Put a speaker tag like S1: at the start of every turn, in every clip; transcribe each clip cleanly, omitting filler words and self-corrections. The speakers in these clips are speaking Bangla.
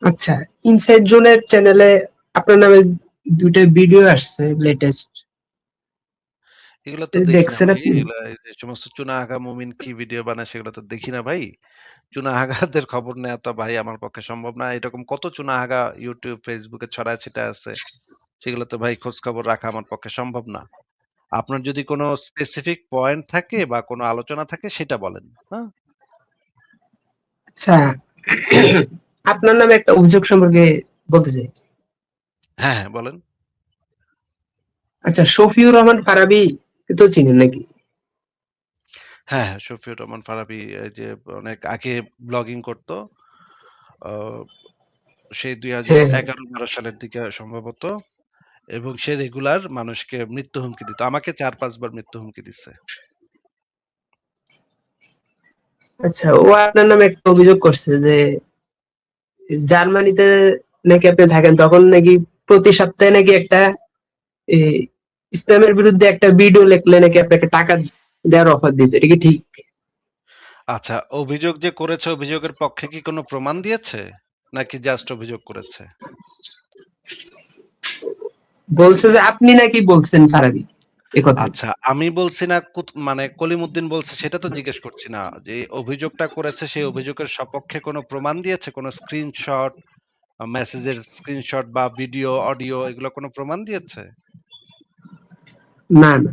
S1: আচ্ছা, ইনসাইড জোনের চ্যানেলে আপনার নামে ২ টা ভিডিও আসছে লেটেস্ট।
S2: এগুলো তো দেখি না
S1: দেখছেন
S2: ভাই।
S1: আপনি?
S2: এগুলা এই যে সমস্ত চুনাহাগা মুমিন কি ভিডিও বানায় সেগুলো তো দেখি না ভাই। চুনাহাগাদের খবর নেয়া তো ভাই আমার পক্ষে সম্ভব না। এরকম কত চুনাহাগা YouTube, Facebook এ ছড়ায় ছিটায় আছে। সেগুলো তো ভাই খোঁজ খবর রাখা আমার পক্ষে সম্ভব না। আপনার যদি কোনো স্পেসিফিক পয়েন্ট থাকে বা কোনো আলোচনা থাকে সেটা বলেন। হ্যাঁ?
S1: আচ্ছা, আপনার নামে একটা অভিযোগ সম্পর্কে বলতে চাই।
S2: হ্যাঁ, হ্যাঁ বলেন।
S1: আচ্ছা, শফিউর রহমান ফারাবী কে তো চিনেন নাকি?
S2: হ্যাঁ, হ্যাঁ, শফিউর রহমান ফারাবী এই যে অনেক আগে ব্লগিং করতো। আ সেই
S1: হ্যাঁ, হ্যাঁ।
S2: ২০১১-১২ সালের দিকে সম্ভবত। এবং সে রেগুলার মানুষকে মৃত্যু হুমকি দিত। আমাকে ৪-৫ বার মৃত্যু হুমকি দিছে।
S1: আচ্ছা, ও আপনার নামে একটা অভিযোগ করছে যে জার্মানিতে নাকি আপনি থাকেন, তখন নাকি প্রতি সপ্তাহে নাকি একটা এ ইসলামের বিরুদ্ধে একটা ভিডিও লিখলে নাকি আপনাকে টাকা দেওয়ার অফার দিত। এটা কি ঠিক?
S2: আচ্ছা, অভিযোগ যে করেছে অভিযোগের পক্ষে কি কোনো প্রমাণ দিয়েছে? নাকি জাস্ট অভিযোগ করেছে?
S1: বলছে যে আপনি নাকি বলছেন ফারাবী এ কথা।
S2: আচ্ছা, আমি বলছি না মানে কলিমুদ্দিন বলছে সেটা তো জিজ্ঞেস করছি না। যে অভিযোগটা করেছে সেই অভিযোগের সপক্ষে কোনো প্রমাণ দিয়েছে? কোনো স্ক্রিনশট, মেসেজের স্ক্রিনশট বা ভিডিও, অডিও এগুলো কোনো প্রমাণ দিয়েছে?
S1: না, না।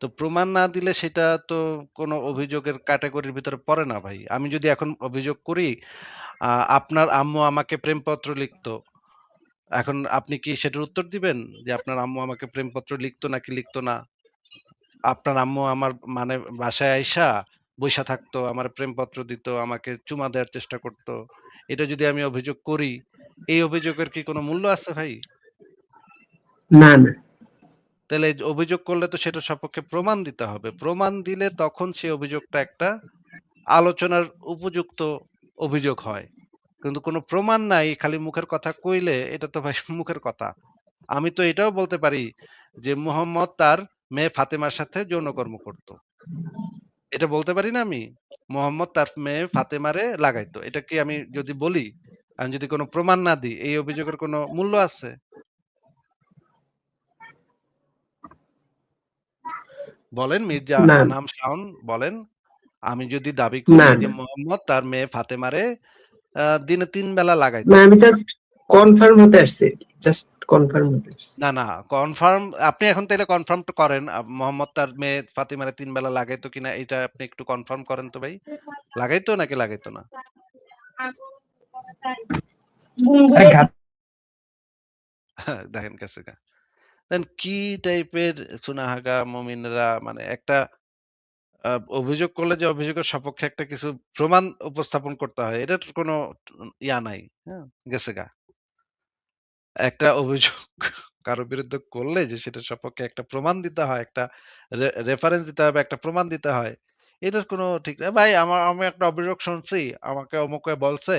S2: তো প্রমাণ না দিলে সেটা তো কোনো অভিযোগের ক্যাটেগরির ভিতরে পড়ে না ভাই। আমি যদি এখন অভিযোগ করি, আ আপনার আম্মু আমাকে প্রেমপত্র লিখতো। এখন আপনি কি সেটার উত্তর দিবেন? যে আপনার আম্মু আমাকে প্রেমপত্র লিখতো নাকি লিখতো না? আপনার আম্মু আমার মানে বাসায় আইসা বইসা থাকতো, আমারে প্রেমপত্র দিত, আমাকে চুমা দেওয়ার চেষ্টা করত। এটা যদি আমি অভিযোগ করি, এই অভিযোগের কি কোনো মূল্য আছে ভাই?
S1: না, না।
S2: তাইলে এই অভিযোগ করলে তো সেটার সপক্ষে প্রমাণ দিতে হবে। প্রমাণ দিলে তখন সেই অভিযোগটা একটা আলোচনার উপযুক্ত অভিযোগ হয়। কিন্তু কোনো প্রমাণ নাই, খালি মুখের কথা কইলে এটা তো ভাই মুখের কথা। আমি তো এটাও বলতে পারি যে মুহাম্মদ তার মেয়ে ফাতেমার সাথে যৌনকর্ম করত। এটা বলতে পারি না আমি? মুহাম্মদ তার মেয়ে ফাতেমারে লাগাইতো। এটা কি আমি যদি বলি, আমি যদি কোনো প্রমাণ না দিই, এই অভিযোগের কোনো মূল্য আছে? বলেন মির্জা
S1: না,
S2: আনাম শাওন বলেন। আমি যদি দাবি
S1: না,
S2: করি যে
S1: না।
S2: মুহাম্মদ তার মেয়ে ফাতেমারে দিনে ৩ বেলা
S1: না,
S2: লাগাইতো।
S1: আমি জাস্ট কনফার্ম হতে আসছি আরকি। জাস্ট কনফার্ম হতে আসছি।
S2: না, না কনফার্ম আপনি এখন তাইলে কনফার্ম তো করেন। মোহাম্মদ তার মেয়ে ফাতিমারে ৩ বেলা লাগাইতো কিনা এইটা আপনি একটু কনফার্ম করেন তো ভাই। লাগাইতো নাকি লাগাইতো না?
S1: আরে ঘাত
S2: দেখেন কাছে দেন কি টাইপের চুনাহাগা মুমিনরা মানে একটা আ অভিযোগ করলে যে অভিযোগের সপক্ষে একটা কিছু প্রমাণ উপস্থাপন করতে হয়। এটার কোনো ইয়া নাই। হ্যাঁ? গেছে গা। একটা অভিযোগ কারো বিরুদ্ধে করলে যে সেটার সপক্ষে একটা প্রমাণ দিতে হয়, একটা রেফারেন্স দিতে হবে, একটা প্রমাণ দিতে হয়। এটার কোনো ঠিক নাই। ভাই আমি একটা অভিযোগ শুনছি, আমাকে অমুকে বলছে।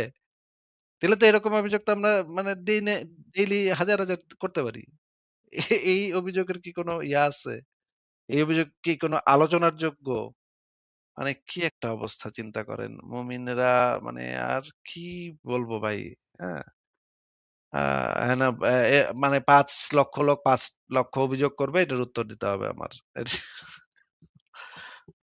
S2: তাইলে তো এরকম অভিযোগ তো আমরা মানে ডেইলি হাজার, হাজার করতে পারি। এই অভিযোগের কি কোনো ইয়া আছে? এই অভিযোগ কি কোনো আলোচনার যোগ্য? মানে কি একটা অবস্থা চিন্তা করেন। মুমিনরা মানে আর কি বলবো ভাই, হ্যাঁ? আ হ্যাঁ না মানে ৫ লক্ষ লোক ৫ লক্ষ অভিযোগ করবে এটার উত্তর দিতে হবে আমার।